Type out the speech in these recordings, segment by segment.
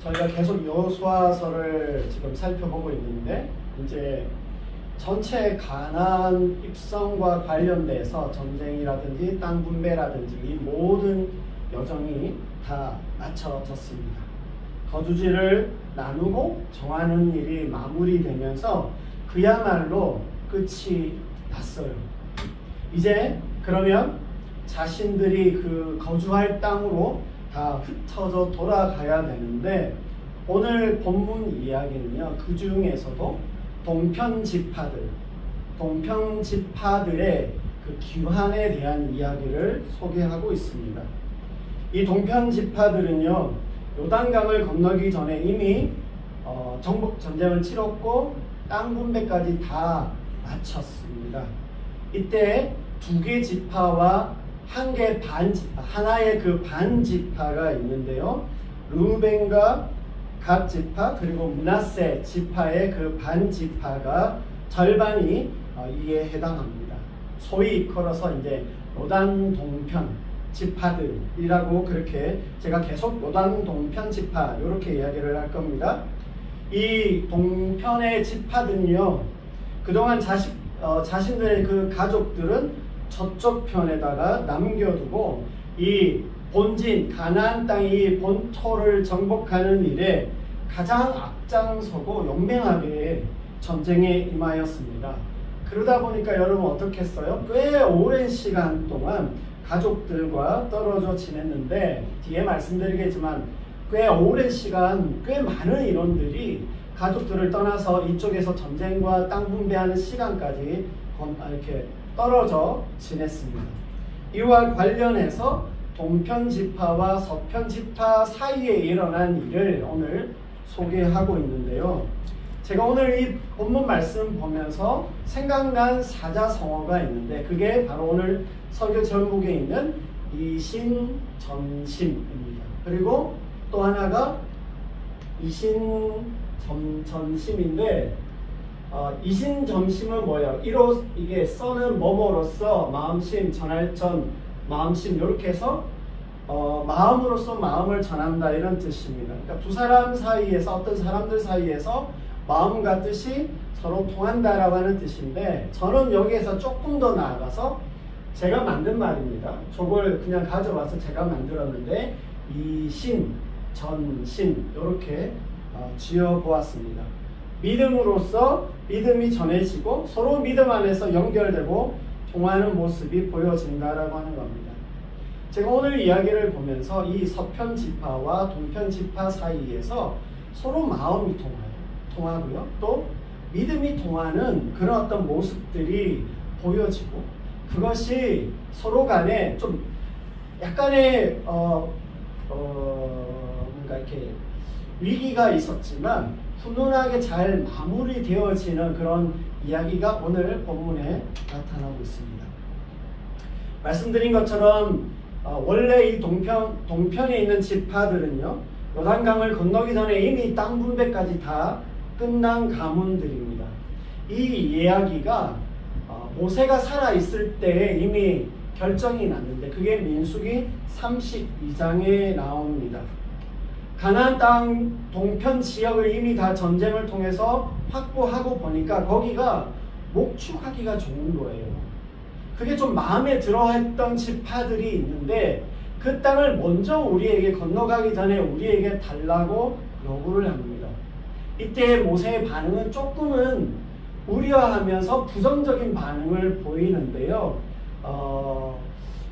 저희가 계속 여호수아서를 지금 살펴보고 있는데 이제 전체 가나안 입성과 관련돼서 전쟁이라든지 땅 분배라든지 이 모든 여정이 다 마쳐졌습니다. 거주지를 나누고 정하는 일이 마무리되면서 그야말로 끝이 났어요. 이제 그러면 자신들이 그 거주할 땅으로 다 흩어져 돌아가야 되는데 오늘 본문 이야기는요, 그 중에서도 동편지파들의 그 귀환에 대한 이야기를 소개하고 있습니다. 이 동편지파들은요, 요단강을 건너기 전에 이미 정복 전쟁을 치렀고 땅 분배까지 다 마쳤습니다. 이때 두 개 지파와 한 개 반지파, 하나의 그 반지파가 있는데요. 르우벤과 갓 지파 그리고 므낫세 지파의 그 반지파가 절반이 이에 해당합니다. 소위 걸어서 이제 요단 동편 지파들이라고 그렇게 제가 계속 요단 동편 지파 이렇게 이야기를 할 겁니다. 이 동편의 지파들은요, 그동안 자신들의 그 가족들은 저쪽 편에다가 남겨두고 이 본진 가나안 땅이 본토를 정복하는 일에 가장 앞장서고 용맹하게 전쟁에 임하였습니다. 그러다 보니까 여러분 어떻게 했어요? 꽤 오랜 시간 동안 가족들과 떨어져 지냈는데 뒤에 말씀드리겠지만 꽤 오랜 시간 꽤 많은 인원들이 가족들을 떠나서 이쪽에서 전쟁과 땅 분배하는 시간까지 이렇게 떨어져 지냈습니다. 이와 관련해서 동편지파와 서편지파 사이에 일어난 일을 오늘 소개하고 있는데요. 제가 오늘 이 본문 말씀 보면서 생각난 사자성어가 있는데 그게 바로 오늘 설교 제목에 있는 이신전심입니다. 그리고 또 하나가 이신전심인데 이신점심은 뭐예요? 이게 써는 뭐뭐로서 마음심, 전할 전, 마음심 이렇게 해서 마음으로서 마음을 전한다 이런 뜻입니다. 그러니까 두 사람 사이에서 어떤 사람들 사이에서 마음과 뜻이 서로 통한다라고 하는 뜻인데 저는 여기에서 조금 더 나아가서 제가 만든 말입니다. 저걸 그냥 가져와서 제가 만들었는데 이신, 전심 이렇게 지어보았습니다. 믿음으로써 믿음이 전해지고 서로 믿음 안에서 연결되고 통하는 모습이 보여진다라고 하는 겁니다. 제가 오늘 이야기를 보면서 이 서편지파와 동편지파 사이에서 서로 마음이 통하고요. 또 믿음이 통하는 그런 어떤 모습들이 보여지고 그것이 서로 간에 좀 약간의 뭔가 이렇게 위기가 있었지만 훈훈하게 잘 마무리되어지는 그런 이야기가 오늘 본문에 나타나고 있습니다. 말씀드린 것처럼 원래 이 동편에 있는 지파들은요, 요단강을 건너기 전에 이미 땅 분배까지 다 끝난 가문들입니다. 이 이야기가 모세가 살아있을 때 이미 결정이 났는데 그게 민수기 32장에 나옵니다. 가나안 땅 동편 지역을 이미 다 전쟁을 통해서 확보하고 보니까 거기가 목축하기가 좋은 거예요. 그게 좀 마음에 들어했던 지파들이 있는데 그 땅을 먼저 우리에게 건너가기 전에 우리에게 달라고 요구를 합니다. 이때 모세의 반응은 조금은 우려하면서 부정적인 반응을 보이는데요.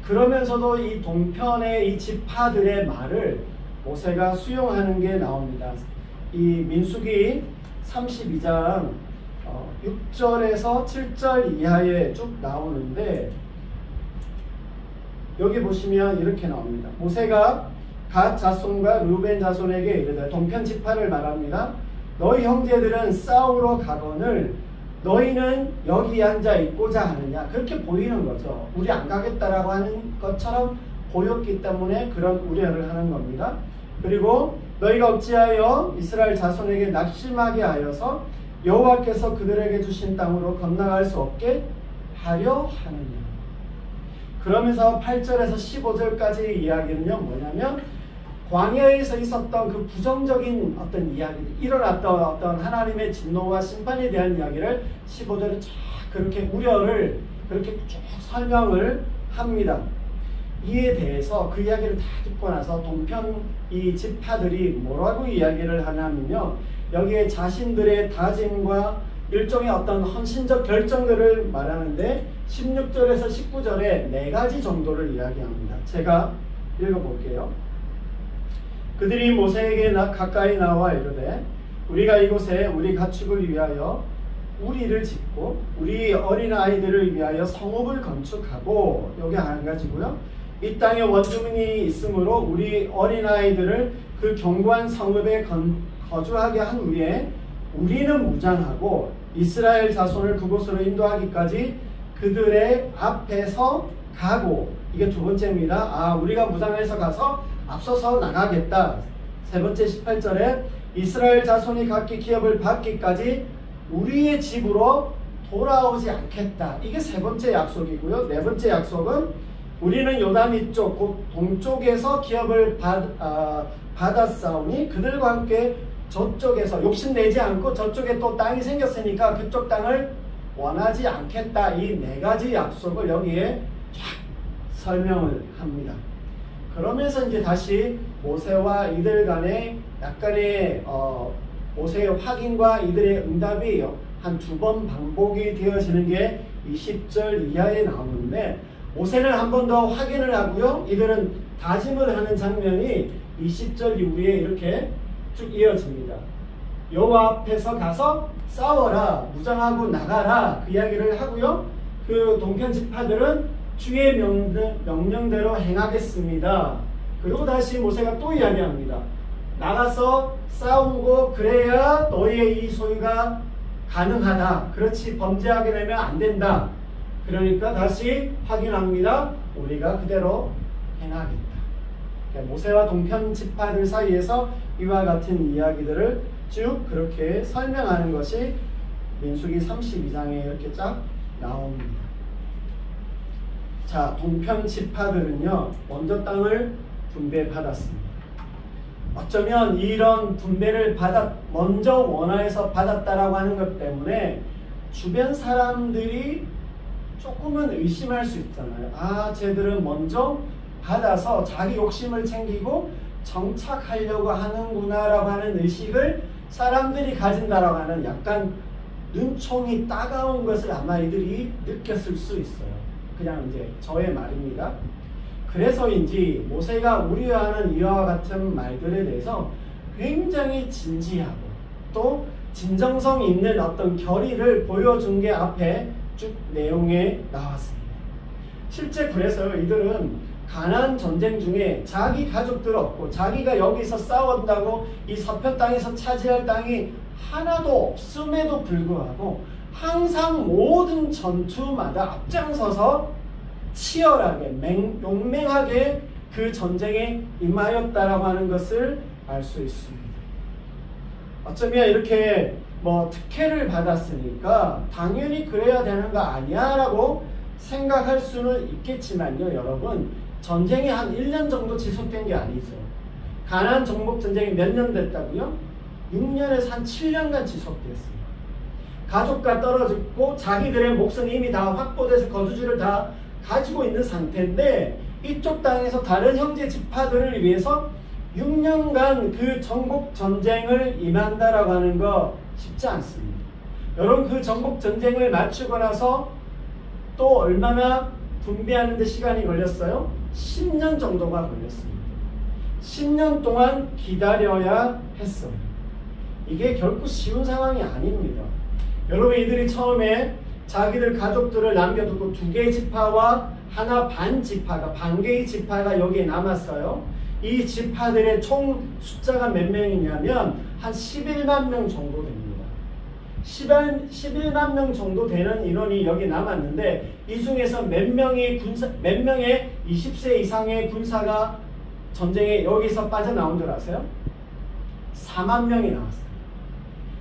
그러면서도 이 동편의 이 지파들의 말을 모세가 수용하는 게 나옵니다. 이 민수기 32장 6절에서 7절 이하에 쭉 나오는데 여기 보시면 이렇게 나옵니다. 모세가 갓 자손과 르우벤 자손에게 이르되 동편 지파를 말합니다. 너희 형제들은 싸우러 가거늘 너희는 여기 앉아 있고자 하느냐. 그렇게 보이는 거죠. 우리 안 가겠다라고 하는 것처럼 보였기 때문에 그런 우려를 하는 겁니다. 그리고 너희가 어찌하여 이스라엘 자손에게 낙심하게 하여서 여호와께서 그들에게 주신 땅으로 건너갈 수 없게 하려 하느냐. 그러면서 8절에서 15절까지 이야기는요 뭐냐면 광야에서 있었던 그 부정적인 어떤 이야기들, 일어났던 어떤 하나님의 진노와 심판에 대한 이야기를 15절에 쫙 그렇게 우려를 그렇게 쭉 설명을 합니다. 이에 대해서 그 이야기를 다 듣고 나서 동편 이 지파들이 뭐라고 이야기를 하냐면요, 여기에 자신들의 다짐과 일종의 어떤 헌신적 결정들을 말하는데 16절에서 19절에 4가지 정도를 이야기합니다. 제가 읽어볼게요. 그들이 모세에게 가까이 나와 이르되 우리가 이곳에 우리 가축을 위하여 우리를 짓고 우리 어린아이들을 위하여 성읍을 건축하고, 여기 한 가지고요. 이 땅에 원주민이 있으므로 우리 어린아이들을 그 견고한 성읍에 거주하게 한 후에 우리는 무장하고 이스라엘 자손을 그곳으로 인도하기까지 그들의 앞에서 가고, 이게 두 번째입니다. 우리가 무장해서 가서 앞서서 나가겠다. 세 번째 18절에 이스라엘 자손이 각기 기업을 받기까지 우리의 집으로 돌아오지 않겠다. 이게 세 번째 약속이고요. 네 번째 약속은 우리는 요단 이쪽 곧 동쪽에서 기업을 받았사오니 그들과 함께 저쪽에서 욕심내지 않고 저쪽에 또 땅이 생겼으니까 그쪽 땅을 원하지 않겠다. 이 4가지 약속을 여기에 쫙 설명을 합니다. 그러면서 이제 다시 모세와 이들 간의 약간의 모세의 확인과 이들의 응답이 한 2번 반복이 되어지는 게 20절 이하에 나오는데, 모세는 한 번 더 확인을 하고요, 이들은 다짐을 하는 장면이 20절 이후에 이렇게 쭉 이어집니다. 여호와 앞에서 가서 싸워라, 무장하고 나가라, 그 이야기를 하고요. 그 동편 지파들은 주의 명령대로 행하겠습니다. 그리고 다시 모세가 또 이야기합니다. 나가서 싸우고 그래야 너희의 이 소유가 가능하다. 그렇지 범죄하게 되면 안 된다. 그러니까 다시 확인합니다. 우리가 그대로 행하겠다. 그러니까 모세와 동편 지파들 사이에서 이와 같은 이야기들을 쭉 그렇게 설명하는 것이 민수기 32장에 이렇게 쫙 나옵니다. 자, 동편 지파들은요, 먼저 땅을 분배받았습니다. 어쩌면 이런 분배를 먼저 원하에서 받았다라고 하는 것 때문에 주변 사람들이 조금은 의심할 수 있잖아요. 쟤들은 먼저 받아서 자기 욕심을 챙기고 정착하려고 하는구나 라고 하는 의식을 사람들이 가진다라고 하는 약간 눈총이 따가운 것을 아마 이들이 느꼈을 수 있어요. 그냥 이제 저의 말입니다. 그래서인지 모세가 우려하는 이와 같은 말들에 대해서 굉장히 진지하고 또 진정성 있는 어떤 결의를 보여준 게 앞에 쭉 내용에 나왔습니다. 실제 그래서 이들은 가나안 전쟁 중에 자기 가족들 없고 자기가 여기서 싸운다고 이 서편 땅에서 차지할 땅이 하나도 없음에도 불구하고 항상 모든 전투마다 앞장서서 치열하게 용맹하게 그 전쟁에 임하였다라고 하는 것을 알 수 있습니다. 어쩌면 이렇게 특혜를 받았으니까 당연히 그래야 되는 거 아니야 라고 생각할 수는 있겠지만요, 여러분, 전쟁이 한 1년 정도 지속된 게 아니죠. 가나안 정복 전쟁이 몇 년 됐다고요? 6년에서 한 7년간 지속됐습니다. 가족과 떨어졌고 자기들의 몫은 이미 다 확보돼서 거주지를 다 가지고 있는 상태인데 이쪽 땅에서 다른 형제 지파들을 위해서 6년간 그 정복 전쟁을 임한다라고 하는 거 쉽지 않습니다. 여러분, 그 정복 전쟁을 마치고 나서 또 얼마나 분배하는 데 시간이 걸렸어요? 10년 정도가 걸렸습니다. 10년 동안 기다려야 했어요. 이게 결코 쉬운 상황이 아닙니다. 여러분, 이들이 처음에 자기들 가족들을 남겨두고 2개의 지파와 하나 반 지파가, 반개의 지파가 여기에 남았어요. 이 지파들의 총 숫자가 몇 명이냐면 한 11만 명 정도 됩니다. 11만 명 정도 되는 인원이 여기 남았는데 이 중에서 몇 명의 20세 이상의 군사가 전쟁에 여기서 빠져나온 줄 아세요? 4만 명이 나왔어요.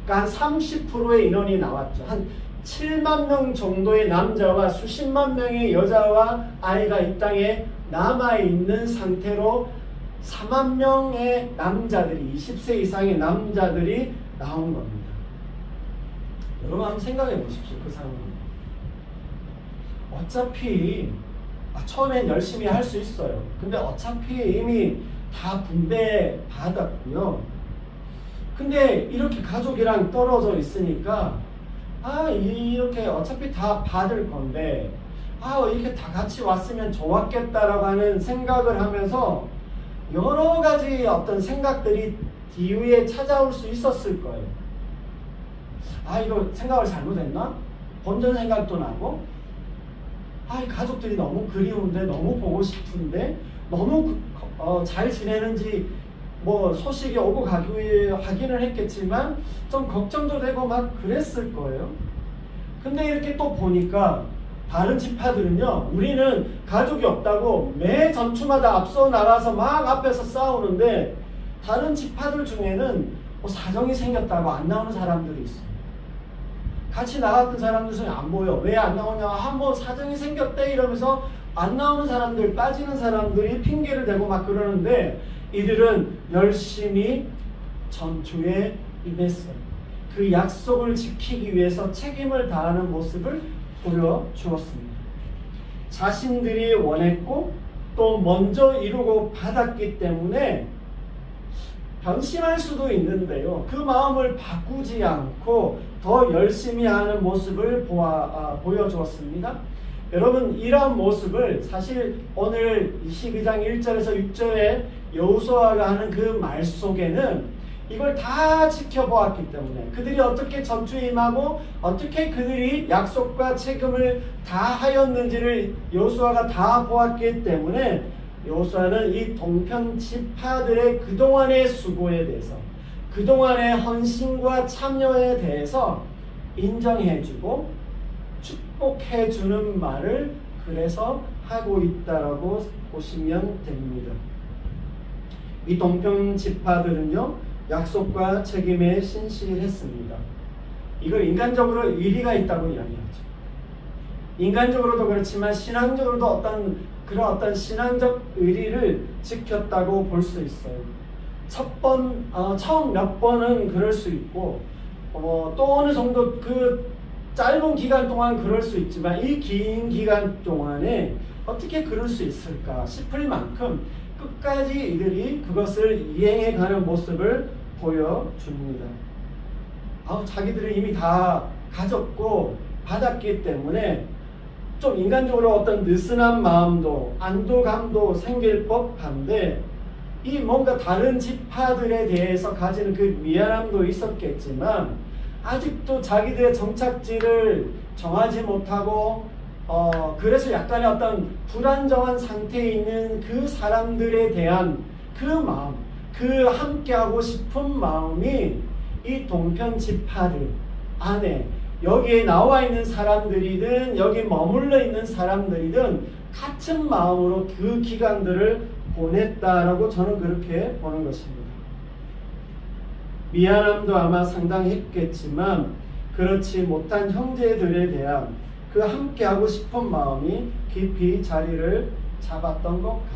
그러니까 한 30%의 인원이 나왔죠. 한 7만 명 정도의 남자와 수십만 명의 여자와 아이가 이 땅에 남아있는 상태로 4만 명의 남자들이 20세 이상의 남자들이 나온 겁니다. 여러분 한번 생각해 보십시오. 그 상황. 어차피 처음엔 열심히 할 수 있어요. 근데 어차피 이미 다 분배 받았고요. 근데 이렇게 가족이랑 떨어져 있으니까 이렇게 어차피 다 받을 건데 이렇게 다 같이 왔으면 좋았겠다라고 하는 생각을 하면서 여러 가지 어떤 생각들이 뒤에 찾아올 수 있었을 거예요. 이거 생각을 잘못했나? 본전 생각도 나고 이 가족들이 너무 그리운데, 너무 보고 싶은데, 너무 잘 지내는지 소식이 오고 가기 확인을 했겠지만 좀 걱정도 되고 막 그랬을 거예요. 근데 이렇게 또 보니까 다른 지파들은요, 우리는 가족이 없다고 매 전투마다 앞서 나가서 막 앞에서 싸우는데, 다른 지파들 중에는 사정이 생겼다고 안 나오는 사람들이 있어요. 같이 나갔던 사람들 중에 안 보여. 왜 안 나오냐? 사정이 생겼대 이러면서 안 나오는 사람들, 빠지는 사람들이 핑계를 대고 막 그러는데, 이들은 열심히 전투에 임했어요. 그 약속을 지키기 위해서 책임을 다하는 모습을 보여주었습니다. 자신들이 원했고 또 먼저 이루고 받았기 때문에 변심할 수도 있는데요. 그 마음을 바꾸지 않고 더 열심히 하는 모습을 보여주었습니다. 여러분, 이러한 모습을 사실 오늘 22장 1절에서 6절에 여호수아가 하는 그 말 속에는 이걸 다 지켜보았기 때문에, 그들이 어떻게 전투에 임하고 어떻게 그들이 약속과 책임을 다 하였는지를 여호수아가 다 보았기 때문에, 여호수아는 이 동편 지파들의 그동안의 수고에 대해서, 그동안의 헌신과 참여에 대해서 인정해주고 축복해주는 말을 그래서 하고 있다라고 보시면 됩니다. 이 동편 지파들은요, 약속과 책임에 신실했습니다. 이걸 인간적으로 일리가 있다고 이야기하죠. 인간적으로도 그렇지만 신앙적으로도 그런 어떤 신앙적 의리를 지켰다고 볼 수 있어요. 처음 몇 번은 그럴 수 있고, 또 어느 정도 그 짧은 기간 동안 그럴 수 있지만, 이 긴 기간 동안에 어떻게 그럴 수 있을까 싶을 만큼 끝까지 이들이 그것을 이행해가는 모습을 보여줍니다. 자기들은 이미 다 가졌고 받았기 때문에 좀 인간적으로 어떤 느슨한 마음도 안도감도 생길 법한데, 이 뭔가 다른 지파들에 대해서 가지는 그 미안함도 있었겠지만, 아직도 자기들의 정착지를 정하지 못하고 그래서 약간의 어떤 불안정한 상태에 있는 그 사람들에 대한 그 마음, 그 함께하고 싶은 마음이 이 동편 지파들 안에, 여기에 나와 있는 사람들이든 여기 머물러 있는 사람들이든 같은 마음으로 그 기간들을 보냈다라고 저는 그렇게 보는 것입니다. 미안함도 아마 상당했겠지만 그렇지 못한 형제들에 대한 그 함께하고 싶은 마음이 깊이 자리를 잡았던 것 같아요.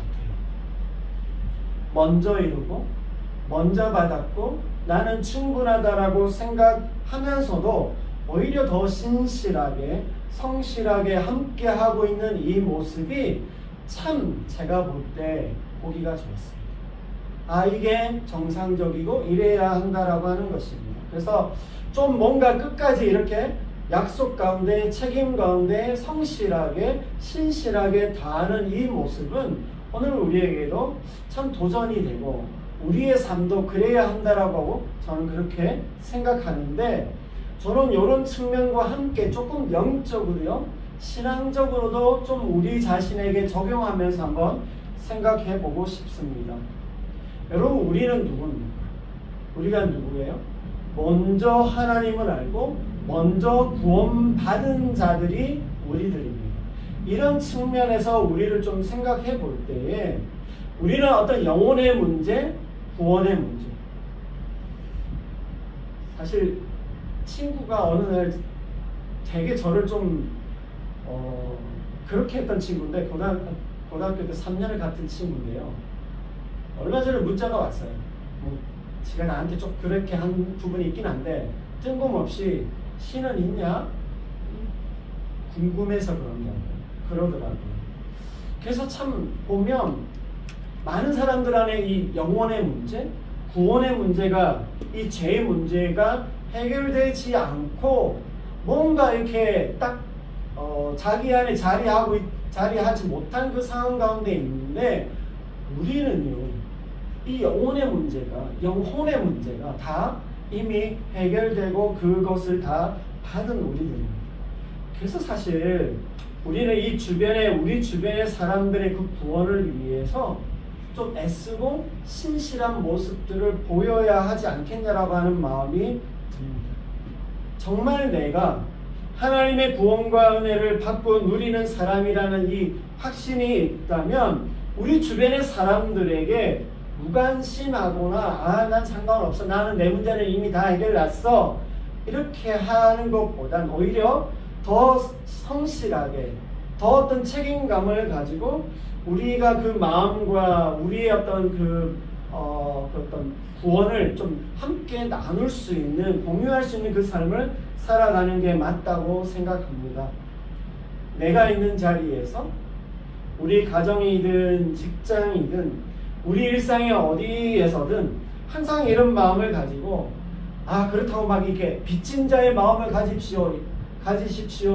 먼저 이루고 먼저 받았고 나는 충분하다라고 생각하면서도 오히려 더 신실하게 성실하게 함께하고 있는 이 모습이 참 제가 볼 때 보기가 좋았습니다. 이게 정상적이고 이래야 한다라고 하는 것입니다. 그래서 좀 뭔가 끝까지 이렇게 약속 가운데 책임 가운데 성실하게 신실하게 다하는 이 모습은 오늘 우리에게도 참 도전이 되고 우리의 삶도 그래야 한다라고 저는 그렇게 생각하는데, 저는 이런 측면과 함께 조금 영적으로요, 신앙적으로도 좀 우리 자신에게 적용하면서 한번 생각해 보고 싶습니다. 여러분, 우리는 누굽니까? 우리가 누구예요? 먼저 하나님을 알고 먼저 구원받은 자들이 우리들입니다. 이런 측면에서 우리를 좀 생각해 볼 때에 우리는 어떤 영혼의 문제, 구원의 문제, 사실 친구가 어느 날 되게 저를 좀 그렇게 했던 친구인데, 고등학교 때 3년을 같은 친구인데요. 얼마 전에 문자가 왔어요. 제가 나한테 좀 그렇게 한 부분이 있긴 한데 뜬금없이 신은 있냐? 궁금해서 그러더라고요. 그래서 참 보면 많은 사람들 안에 이 영혼의 문제, 구원의 문제가, 이 죄의 문제가 해결되지 않고 뭔가 이렇게 딱 자기 안에 자리하지 못한 그 상황 가운데 있는데, 우리는요 이 영혼의 문제가 다 이미 해결되고 그것을 다 받은 우리들입니다. 그래서 사실 우리는 우리 주변의 사람들의 그 구원을 위해서 좀 애쓰고 신실한 모습들을 보여야 하지 않겠냐라고 하는 마음이 듭니다. 정말 내가 하나님의 구원과 은혜를 받고 누리는 사람이라는 이 확신이 있다면 우리 주변의 사람들에게 무관심하거나 난 상관없어, 나는 내 문제는 이미 다 해결났어, 이렇게 하는 것보단 오히려 더 성실하게, 더 어떤 책임감을 가지고 우리가 그 마음과 우리의 어떤 어떤 구원을 좀 함께 나눌 수 있는, 공유할 수 있는 그 삶을 살아가는 게 맞다고 생각합니다. 내가 있는 자리에서 우리 가정이든 직장이든 우리 일상의 어디에서든 항상 이런 마음을 가지고 그렇다고 막 이렇게 빚진 자의 마음을 가지십시오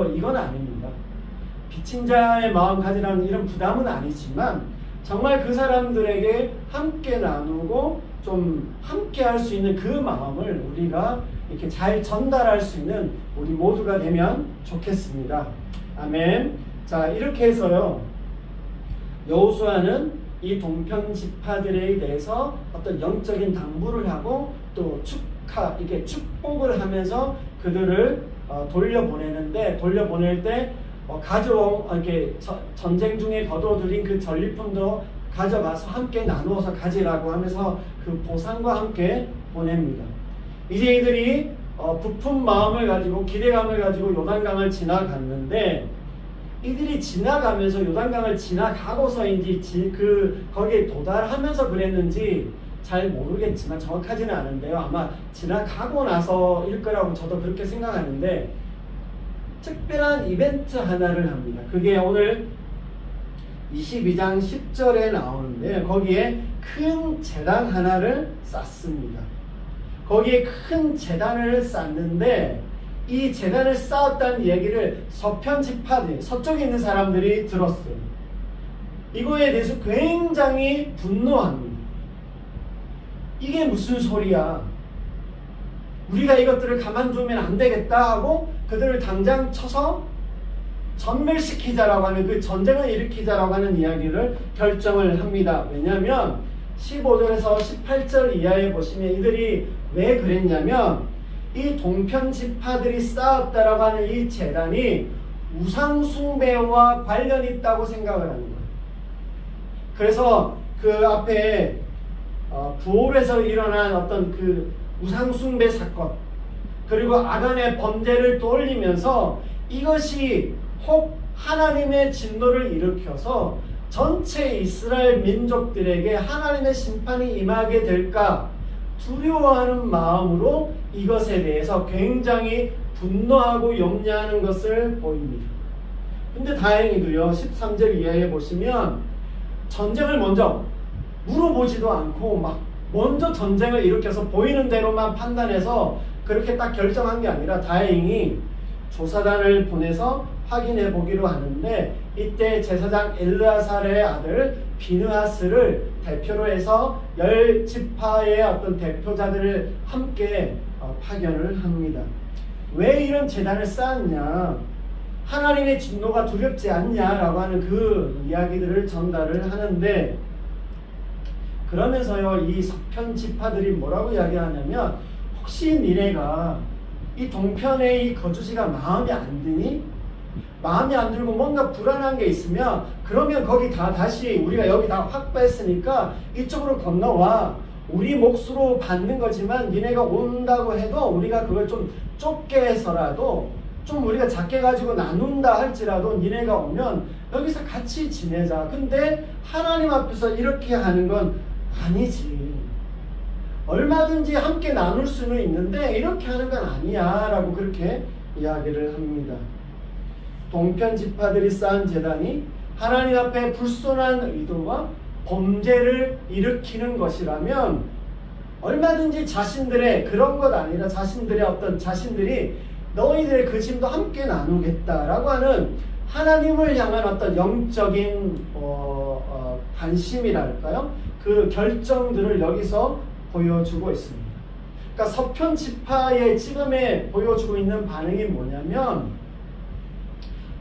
이건 아닙니다. 빚진 자의 마음 가지라는 이런 부담은 아니지만 정말 그 사람들에게 함께 나누고 좀 함께 할 수 있는 그 마음을 우리가 이렇게 잘 전달할 수 있는 우리 모두가 되면 좋겠습니다. 아멘. 자, 이렇게 해서요, 여호수아는 이 동편 지파들에 대해서 어떤 영적인 당부를 하고 또 이게 축복을 하면서 그들을 돌려보내는데, 돌려보낼 때 이렇게 전쟁 중에 거둬들인 그 전리품도 가져가서 함께 나누어서 가지라고 하면서 그 보상과 함께 보냅니다. 이제 이들이 부푼 마음을 가지고 기대감을 가지고 요단강을 지나갔는데, 이들이 지나가면서 요단강을 지나가고서인지 거기에 도달하면서 그랬는지 잘 모르겠지만 정확하지는 않은데요, 아마 지나가고 나서일 거라고 저도 그렇게 생각하는데, 특별한 이벤트 하나를 합니다. 그게 오늘 22장 10절에 나오는데, 거기에 큰 제단 하나를 쌓습니다. 거기에 큰 제단을 쌓는데, 이 제단을 쌓았다는 얘기를 서편 지파들, 서쪽에 있는 사람들이 들었어요. 이거에 대해서 굉장히 분노합니다. 이게 무슨 소리야? 우리가 이것들을 가만두면 안 되겠다 하고 그들을 당장 쳐서 전멸시키자라고 하는, 그 전쟁을 일으키자라고 하는 이야기를 결정을 합니다. 왜냐하면 15절에서 18절 이하에 보시면 이들이 왜 그랬냐면, 이 동편 지파들이 쌓았다라고 하는 이 제단이 우상숭배와 관련이 있다고 생각을 하는 거예요. 그래서 그 앞에 부올에서 일어난 어떤 그 우상숭배 사건, 그리고 아간의 번제를 떠올리면서 이것이 혹 하나님의 진노를 일으켜서 전체 이스라엘 민족들에게 하나님의 심판이 임하게 될까 두려워하는 마음으로 이것에 대해서 굉장히 분노하고 염려하는 것을 보입니다. 근데 다행히도요, 13절 이하에 보시면 전쟁을 먼저 물어보지도 않고 막 먼저 전쟁을 일으켜서 보이는 대로만 판단해서 그렇게 딱 결정한 게 아니라 다행히 조사단을 보내서 확인해 보기로 하는데, 이때 제사장 엘르아살의 아들 비느하스를 대표로 해서 10지파의 어떤 대표자들을 함께 파견을 합니다. 왜 이런 제단을 쌓았냐, 하나님의 진노가 두렵지 않냐라고 하는 그 이야기들을 전달을 하는데, 그러면서요, 이 서편 지파들이 뭐라고 이야기하냐면, 혹시 니네가 이 동편의 이 거주지가 마음에 안 드니? 마음에 안 들고 뭔가 불안한 게 있으면, 그러면 거기 다시 우리가 여기 다 확보했으니까 이쪽으로 건너와. 우리 몫으로 받는 거지만 니네가 온다고 해도 우리가 그걸 좀 좁게 해서라도, 좀 우리가 작게 가지고 나눈다 할지라도 니네가 오면 여기서 같이 지내자. 근데 하나님 앞에서 이렇게 하는 건 아니지. 얼마든지 함께 나눌 수는 있는데 이렇게 하는 건 아니야 라고 그렇게 이야기를 합니다. 동편 지파들이 쌓은 제단이 하나님 앞에 불손한 의도와 범죄를 일으키는 것이라면 얼마든지 자신들의 그런 것 아니라 자신들이 너희들의 그 짐도 함께 나누겠다라고 하는 하나님을 향한 어떤 영적인 관심이랄까요? 그 결정들을 여기서 보여주고 있습니다. 그러니까 서편 지파의 지금에 보여주고 있는 반응이 뭐냐면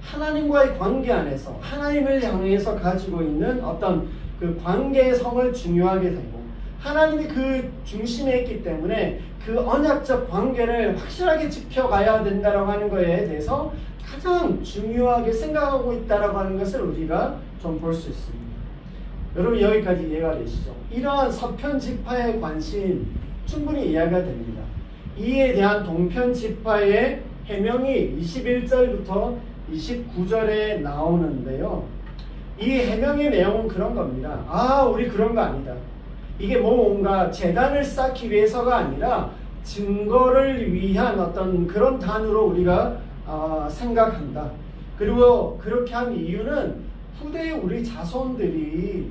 하나님과의 관계 안에서 하나님을 향해서 가지고 있는 어떤 그 관계의 성을 중요하게 되고 하나님이 그 중심에 있기 때문에 그 언약적 관계를 확실하게 지켜가야 된다고 하는 것에 대해서 가장 중요하게 생각하고 있다고 하는 것을 우리가 좀 볼 수 있습니다. 여러분 여기까지 이해가 되시죠? 이러한 서편 지파의 관심 충분히 이해가 됩니다. 이에 대한 동편 지파의 해명이 21절부터 29절에 나오는데요. 이 해명의 내용은 그런 겁니다. 우리 그런 거 아니다. 이게 뭔가 재단을 쌓기 위해서가 아니라 증거를 위한 어떤 그런 단어로 우리가 생각한다. 그리고 그렇게 한 이유는 후대의 우리 자손들이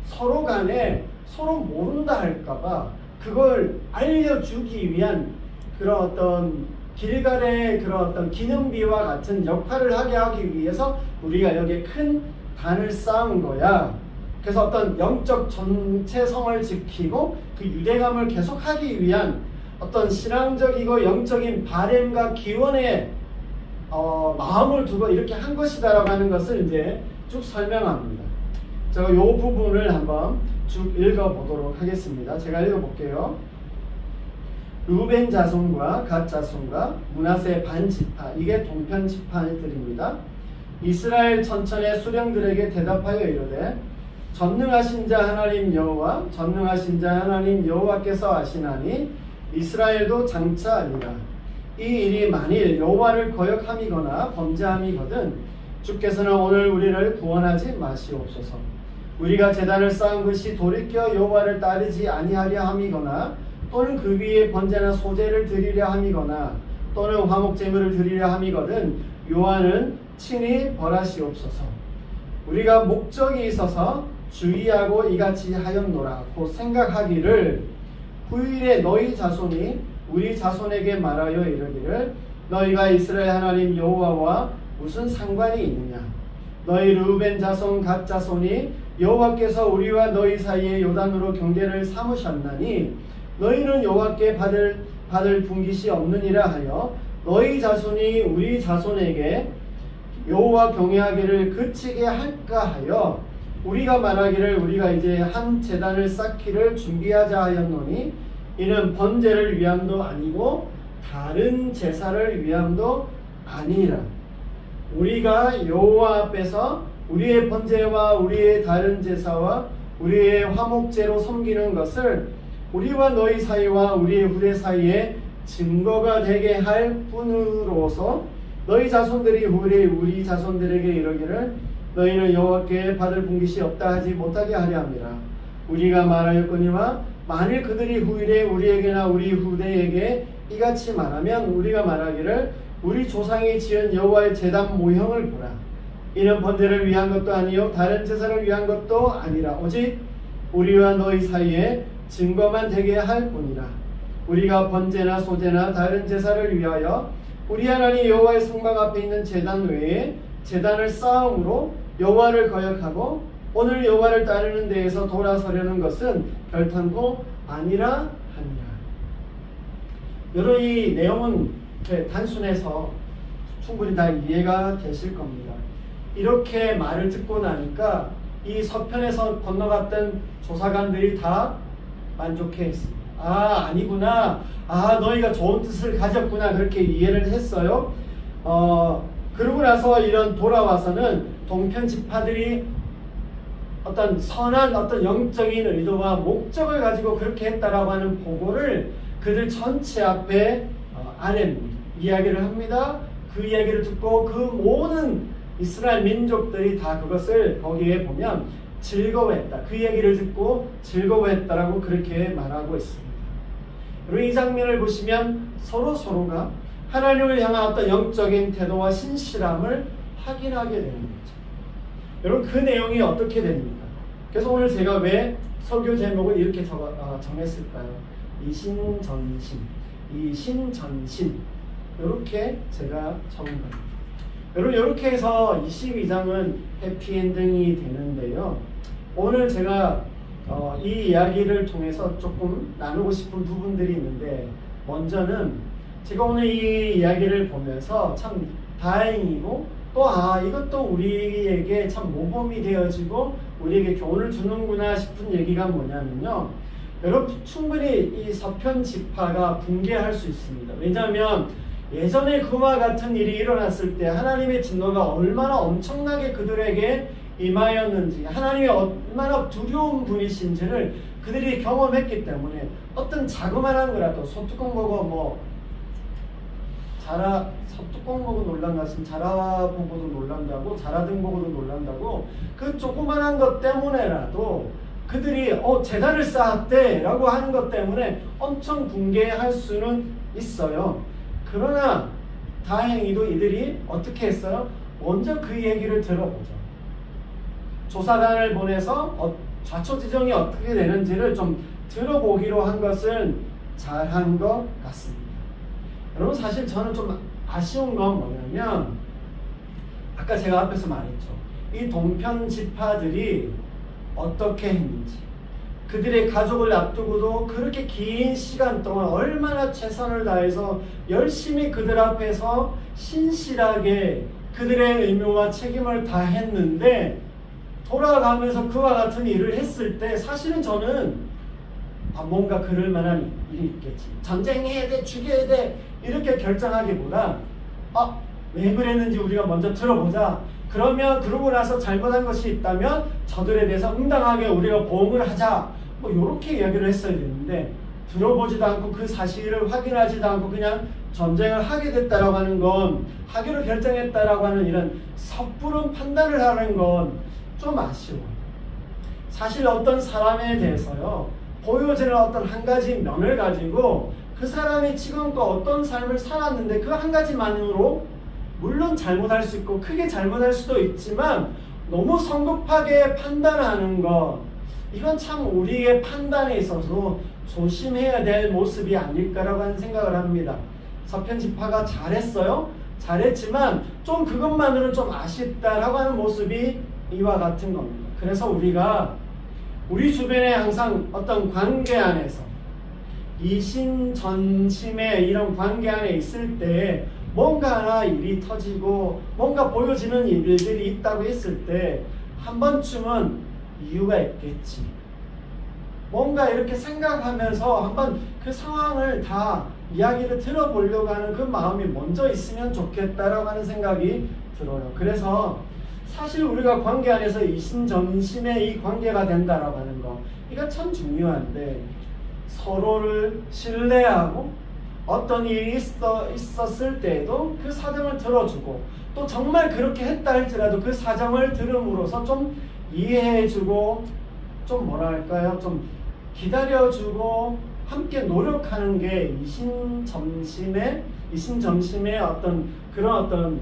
서로 간에 서로 모른다 할까봐 그걸 알려주기 위한 그런 어떤 길갈의 그런 어떤 기념비와 같은 역할을 하기 위해서 우리가 여기에 큰 단을 쌓은 거야. 그래서 어떤 영적 전체성을 지키고 그 유대감을 계속하기 위한 어떤 신앙적이고 영적인 바램과 기원에 마음을 두고 이렇게 한 것이다라고 하는 것을 이제 쭉 설명합니다. 제가 이 부분을 한번 쭉 읽어보도록 하겠습니다. 제가 읽어볼게요. 루벤 자손과 갓 자손과 므낫세 반 지파, 이게 동편 지파들입니다. 이스라엘 천천의 수령들에게 대답하여 이르되 전능하신 자 하나님 여호와 전능하신 자 하나님 여호와께서 하시나니 이스라엘도 장차 아니라 이 일이 만일 여호와를 거역함이거나 범죄함이거든 주께서는 오늘 우리를 구원하지 마시옵소서. 우리가 제단을 쌓은 것이 돌이켜 여호와를 따르지 아니하려 함이거나 또는 그 위에 번제나 소제를 드리려 함이거나 또는 화목제물을 드리려 함이거든 요한은 친히 벌하시옵소서. 우리가 목적이 있어서 주의하고 이같이 하였노라 고 생각하기를 후일에 너희 자손이 우리 자손에게 말하여 이르기를 너희가 이스라엘 하나님 여호와와 무슨 상관이 있느냐. 너희 르우벤 자손 갓 자손이 여호와께서 우리와 너희 사이에 요단으로 경계를 삼으셨나니 너희는 여호와께 받을 분깃이 없느니라 하여 너희 자손이 우리 자손에게 여호와 경외하기를 그치게 할까 하여 우리가 말하기를 우리가 이제 한 제단을 쌓기를 준비하자 하였노니 이는 번제를 위함도 아니고 다른 제사를 위함도 아니라 우리가 여호와 앞에서 우리의 번제와 우리의 다른 제사와 우리의 화목제로 섬기는 것을 우리와 너희 사이와 우리의 후대 사이에 증거가 되게 할 뿐으로서 너희 자손들이 후대 우리 자손들에게 이르기를 너희는 여호와께 받을 분깃이 없다 하지 못하게 하려 함이라. 우리가 말하였거니와 만일 그들이 후일에 우리에게나 우리 후대에게 이같이 말하면 우리가 말하기를 우리 조상이 지은 여호와의 제단 모형을 보라. 이는 번제를 위한 것도 아니요 다른 제사를 위한 것도 아니라 오직 우리와 너희 사이에 증거만 되게 할 뿐이라. 우리가 번제나 소제나 다른 제사를 위하여 우리 하나님 여호와의 성막 앞에 있는 제단 외에 제단을 쌓음으로 여호와를 거역하고 오늘 여호와를 따르는 데에서 돌아서려는 것은 결탄코 아니라 하니라. 여러분 이 내용은 단순해서 충분히 다 이해가 되실 겁니다. 이렇게 말을 듣고 나니까 이 서편에서 건너갔던 조사관들이 다 만족해했습니다. 아니구나. 너희가 좋은 뜻을 가졌구나. 그렇게 이해를 했어요. 그러고 나서 이런 돌아와서는 동편 지파들이 어떤 선한 어떤 영적인 의도와 목적을 가지고 그렇게 했다라고 하는 보고를 그들 전체 앞에 이야기를 합니다. 그 이야기를 듣고 그 모든 이스라엘 민족들이 다 그것을 거기에 보면 즐거워했다. 그 얘기를 듣고 즐거워했다라고 그렇게 말하고 있습니다. 그리고 이 장면을 보시면 서로가 하나님을 향한 어떤 영적인 태도와 신실함을 확인하게 되는 거죠. 여러분, 그 내용이 어떻게 됩니까? 그래서 오늘 제가 왜 설교 제목을 이렇게 정했을까요? 이신전심, 이렇게 제가 적은 겁니다. 여러분, 이렇게 해서 22장은 해피엔딩이 되는데요. 오늘 제가 이 이야기를 통해서 조금 나누고 싶은 부분들이 있는데, 먼저는 제가 오늘 이 이야기를 보면서 참 다행이고 또 이것도 우리에게 참 모범이 되어지고 우리에게 교훈을 주는구나 싶은 얘기가 뭐냐면요, 여러분, 충분히 이 서편 지파가 붕괴할 수 있습니다. 왜냐하면 예전에 그와 같은 일이 일어났을 때 하나님의 진노가 얼마나 엄청나게 그들에게 임하였는지, 하나님이 얼마나 두려운 분이신지를 그들이 경험했기 때문에 어떤 자그마한 거라도 소뚜껑 보고 소뚜껑 보고 놀란 것은 자라 보고도 놀란다고, 자라등 보고도 놀란다고, 그 조그만한 것 때문에라도 그들이 재단을 쌓았대 라고 하는 것 때문에 엄청 붕괴할 수는 있어요. 그러나 다행히도 이들이 어떻게 했어요? 먼저 그 얘기를 들어보죠. 조사단을 보내서 좌초지종이 어떻게 되는지를 좀 들어보기로 한 것은 잘한 것 같습니다. 여러분, 사실 저는 좀 아쉬운 건 뭐냐면, 아까 제가 앞에서 말했죠. 이 동편 지파들이 어떻게 했는지, 그들의 가족을 앞두고도 그렇게 긴 시간 동안 얼마나 최선을 다해서 열심히 그들 앞에서 신실하게 그들의 의무와 책임을 다했는데, 돌아가면서 그와 같은 일을 했을 때 사실은 저는 뭔가 그럴 만한 일이 있겠지, 전쟁해야 돼, 죽여야 돼, 이렇게 결정하기보다 왜 그랬는지 우리가 먼저 들어보자. 그러고 나서 잘못한 것이 있다면 저들에 대해서 응당하게 우리가 보응을 하자, 이렇게 이야기를 했어야 되는데, 들어보지도 않고 그 사실을 확인하지도 않고 그냥 전쟁을 하게 됐다라고 하는 건, 하기로 결정했다라고 하는 이런 섣부른 판단을 하는 건 좀 아쉬워요. 사실 어떤 사람에 대해서요, 보여지는 어떤 한 가지 면을 가지고 그 사람이 지금껏 어떤 삶을 살았는데 그 한 가지만으로 물론 잘못할 수 있고 크게 잘못할 수도 있지만 너무 성급하게 판단하는 것, 이건 참 우리의 판단에 있어서 조심해야 될 모습이 아닐까라고 하는 생각을 합니다. 서편 지파가 잘했어요. 잘했지만 좀 그것만으로는 좀 아쉽다라고 하는 모습이 이와 같은 겁니다. 그래서 우리가 우리 주변에 항상 어떤 관계 안에서, 이신전심의 이런 관계 안에 있을 때 뭔가 하나 일이 터지고 뭔가 보여지는 일들이 있다고 했을 때 한 번쯤은 이유가 있겠지, 뭔가 이렇게 생각하면서 한번 그 상황을 다 이야기를 들어보려고 하는 그 마음이 먼저 있으면 좋겠다라고 하는 생각이 들어요. 그래서 사실 우리가 관계 안에서 이신전심의 이 관계가 된다라고 하는 거, 이거 참 중요한데, 서로를 신뢰하고 어떤 일이 있었을 때에도 그 사정을 들어주고, 또 정말 그렇게 했다 할지라도 그 사정을 들음으로써 좀 이해해주고, 좀 뭐랄까요, 좀 기다려주고 함께 노력하는 게 이신전심의 어떤 그런 어떤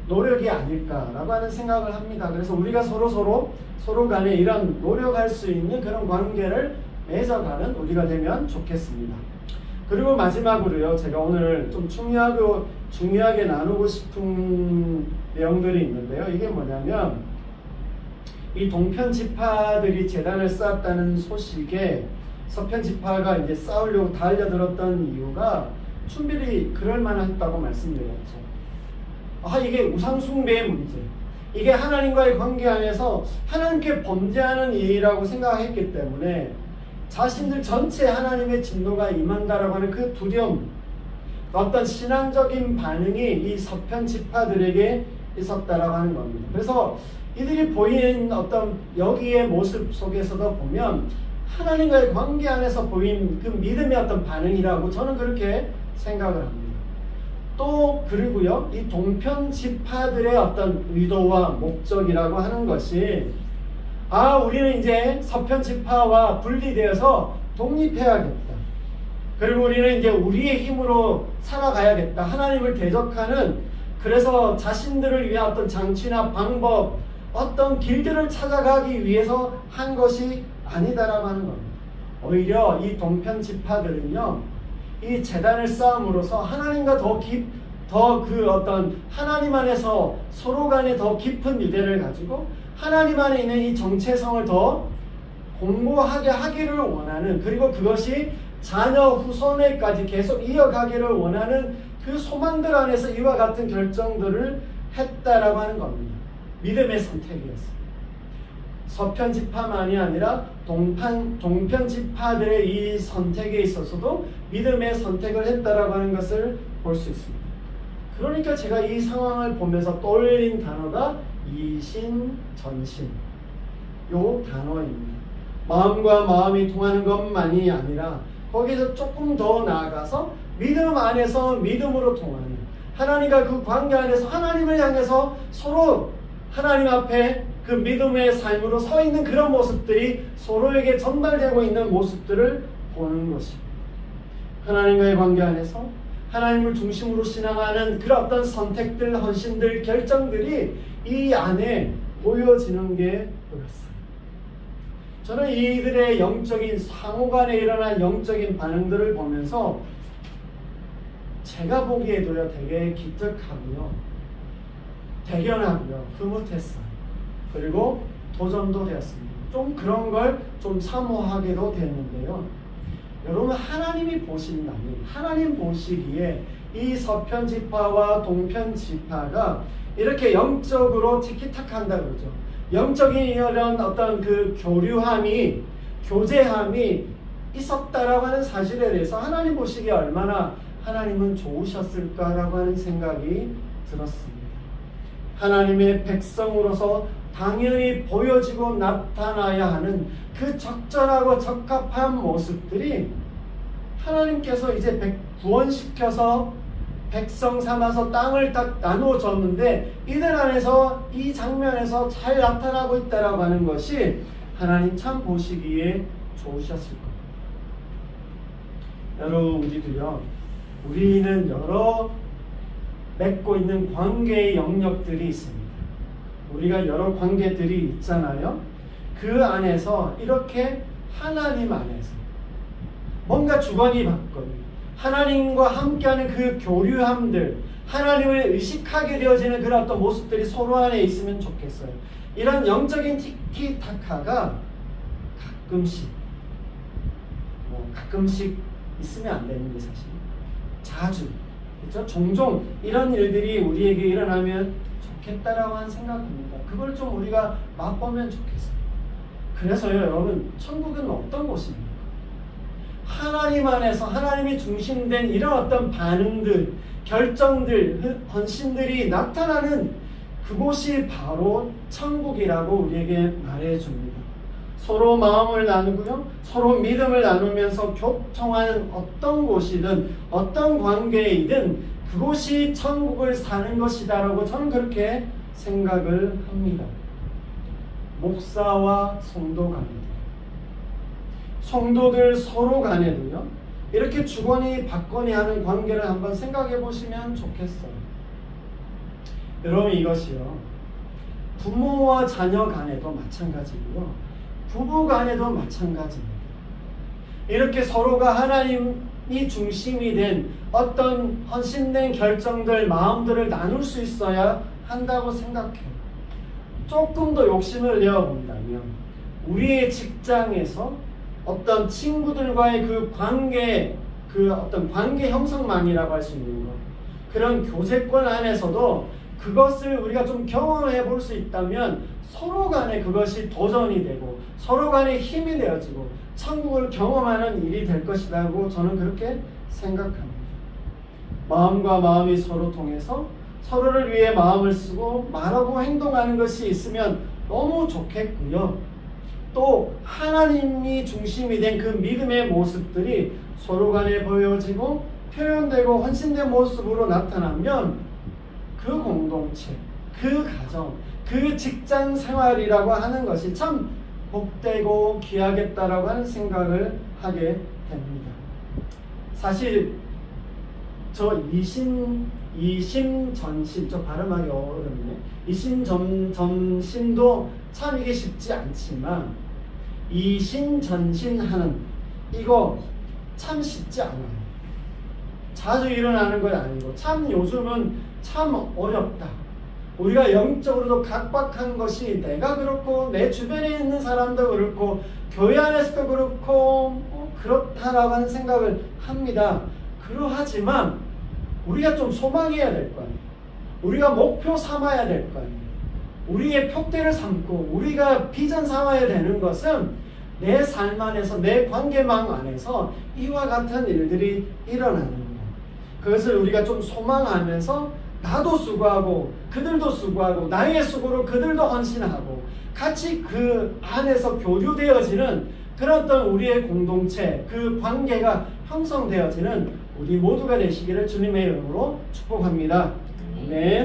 노력이 아닐까라고 하는 생각을 합니다. 그래서 우리가 서로 간에 이런 노력할 수 있는 그런 관계를 맺어가는 우리가 되면 좋겠습니다. 그리고 마지막으로요, 제가 오늘 좀 중요하게 나누고 싶은 내용들이 있는데요. 이게 뭐냐면, 이 동편 지파들이 재단을 쌓았다는 소식에 서편 지파가 이제 싸우려고 달려들었던 이유가 충분히 그럴 만했다고 말씀드렸죠. 이게 우상숭배의 문제, 이게 하나님과의 관계 안에서 하나님께 범죄하는 일이라고 생각했기 때문에 자신들 전체에 하나님의 진노가 임한다라고 하는 그 두려움, 어떤 신앙적인 반응이 이 서편 지파들에게 있었다라고 하는 겁니다. 그래서 이들이 보인 어떤 여기의 모습 속에서도 보면 하나님과의 관계 안에서 보인 그 믿음의 어떤 반응이라고 저는 그렇게 생각을 합니다. 또 그리고요, 이 동편 지파들의 어떤 의도와 목적이라고 하는 것이 우리는 이제 서편 지파와 분리되어서 독립해야겠다. 그리고 우리는 이제 우리의 힘으로 살아가야겠다. 하나님을 대적하는, 그래서 자신들을 위한 어떤 장치나 방법, 어떤 길들을 찾아가기 위해서 한 것이 아니다라고 하는 겁니다. 오히려 이 동편 지파들은요, 이 제단을 쌓음으로써 하나님과 더 어떤 하나님 안에서 서로 간에 더 깊은 유대를 가지고 하나님 안에 있는 이 정체성을 더 공고하게 하기를 원하는, 그리고 그것이 자녀 후손에까지 계속 이어가기를 원하는 그 소망들 안에서 이와 같은 결정들을 했다라고 하는 겁니다. 믿음의 선택이었습니다. 서편 지파만이 아니라 동편 지파들의 이 선택에 있어서도 믿음의 선택을 했다라고 하는 것을 볼 수 있습니다. 그러니까 제가 이 상황을 보면서 떠올린 단어가 이신, 전신, 요 단어입니다. 마음과 마음이 통하는 것만이 아니라 거기서 조금 더 나아가서 믿음 안에서 믿음으로 통하는, 하나님과 그 관계 안에서 하나님을 향해서 서로 하나님 앞에 그 믿음의 삶으로 서 있는 그런 모습들이 서로에게 전달되고 있는 모습들을 보는 것입니다. 하나님과의 관계 안에서 하나님을 중심으로 신앙하는 그런 어떤 선택들, 헌신들, 결정들이 이 안에 보여지는 게 보였어요. 저는 이들의 영적인 상호간에 일어난 영적인 반응들을 보면서 제가 보기에도요, 되게 기특하고요, 대견하고요, 흐뭇했어요. 그리고 도전도 되었습니다. 좀 그런 걸 좀 사모하게도 됐는데요. 여러분, 하나님이 보신다면, 하나님 보시기에 이 서편 지파와 동편 지파가 이렇게 영적으로 티키타카한다 그러죠. 영적인 이런 어떤 그 교류함이, 교제함이 있었다라고 하는 사실에 대해서 하나님 보시기에 얼마나 하나님은 좋으셨을까라고 하는 생각이 들었습니다. 하나님의 백성으로서 당연히 보여지고 나타나야 하는 그 적절하고 적합한 모습들이 하나님께서 이제 구원시켜서 백성 삼아서 땅을 딱 나누어줬는데 이들 안에서 이 장면에서 잘 나타나고 있다라고 하는 것이 하나님 참 보시기에 좋으셨을 겁니다. 여러분, 우리는 여러 맺고 있는 관계의 영역들이 있습니다. 우리가 여러 관계들이 있잖아요. 그 안에서 이렇게 하나님 안에서 뭔가 주관이 바뀌고 하나님과 함께하는 그 교류함들, 하나님을 의식하게 되어지는 그런 어떤 모습들이 서로 안에 있으면 좋겠어요. 이런 영적인 티키타카가 가끔씩 있으면 안 되는데 사실 자주, 그렇죠? 종종 이런 일들이 우리에게 일어나면 좋겠다라고 하는 생각입니다. 그걸 좀 우리가 맛보면 좋겠어요. 그래서요, 여러분, 천국은 어떤 곳입니까? 하나님 안에서 하나님이 중심된 이런 어떤 반응들, 결정들, 헌신들이 나타나는 그곳이 바로 천국이라고 우리에게 말해줍니다. 서로 마음을 나누고요, 서로 믿음을 나누면서 교통하는 어떤 곳이든 어떤 관계이든 그곳이 천국을 사는 것이다라고 저는 그렇게 생각을 합니다. 목사와 성도 간에도, 성도들 서로 간에도요, 이렇게 주거니 받거니 하는 관계를 한번 생각해 보시면 좋겠어요. 여러분, 이것이요, 부모와 자녀 간에도 마찬가지고요, 부부 간에도 마찬가지입니다. 이렇게 서로가 하나님이 중심이 된 어떤 헌신된 결정들, 마음들을 나눌 수 있어야 한다고 생각해요. 조금 더 욕심을 내어본다면 우리의 직장에서 어떤 친구들과의 그 관계, 그 어떤 관계 형성망이라고 할 수 있는 것, 그런 교제권 안에서도 그것을 우리가 좀 경험해 볼 수 있다면 서로 간에 그것이 도전이 되고 서로 간에 힘이 되어지고 천국을 경험하는 일이 될 것이라고 저는 그렇게 생각합니다. 마음과 마음이 서로 통해서 서로를 위해 마음을 쓰고 말하고 행동하는 것이 있으면 너무 좋겠고요. 또 하나님이 중심이 된 그 믿음의 모습들이 서로 간에 보여지고 표현되고 헌신된 모습으로 나타나면 그 공동체, 그 가정, 그 직장 생활이라고 하는 것이 참 복되고 귀하겠다라고 하는 생각을 하게 됩니다. 사실 저 이심전심, 저 발음하기 어렵네. 이심전심도 참 이게 쉽지 않지만 이심전심하는 이거 참 쉽지 않아요. 자주 일어나는 건 아니고 참 요즘은 참 어렵다. 우리가 영적으로도 각박한 것이 내가 그렇고 내 주변에 있는 사람도 그렇고 교회 안에서도 그렇고 그렇다라고 하는 생각을 합니다. 그러하지만 우리가 좀 소망해야 될 거 아니에요. 우리가 목표 삼아야 될 거 아니에요. 우리의 표대를 삼고 우리가 비전 삼아야 되는 것은 내 삶 안에서 내 관계망 안에서 이와 같은 일들이 일어나는 것. 그것을 우리가 좀 소망하면서 나도 수고하고 그들도 수고하고 나의 수고로 그들도 헌신하고 같이 그 안에서 교류되어지는 그런 어떤 우리의 공동체, 그 관계가 형성되어지는 우리 모두가 되시기를 주님의 이름으로 축복합니다. 아멘.